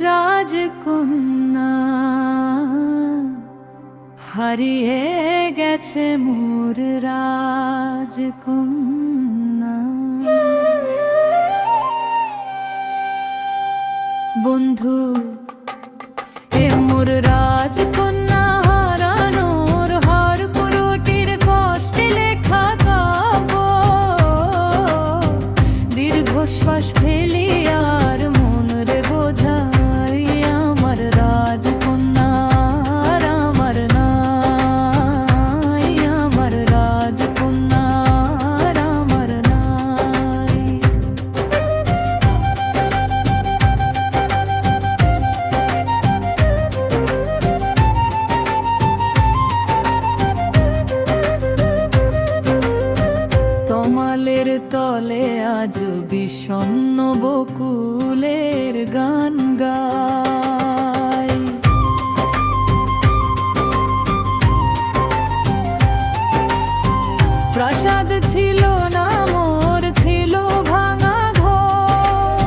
রাজকন্যা হারিয়ে গেছে মোর রাজকন্যা। বন্ধু এ মোর রাজকন্যা হারানোর হার পুরোটির কষ্টে লেখা কাব্য। দীর্ঘশ্বাস ফেলি আর মনের বোঝাই আমার রাজকন্যা আর আমার নাই, আমার রাজকন্যা আর আমার নাই। তমালের তলে আজ বিষণ্ণ বকুলের গান গায়। প্রাসাদ ছিল না মোর, ছিল ভাঙা ঘর,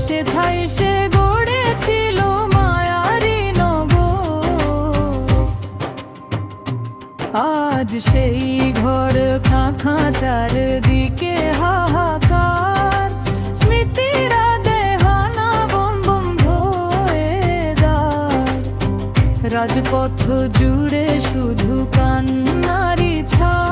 সেথায় সে গড়েছিল মায়ারি নগর। আজ সেই ঘর খাঁ চারদিকে হাহাকার, স্মৃতিরা দেহানা বম বম ধোয়ে দার। রাজপথ জুড়ে শুধু কান্নারি ছায়া।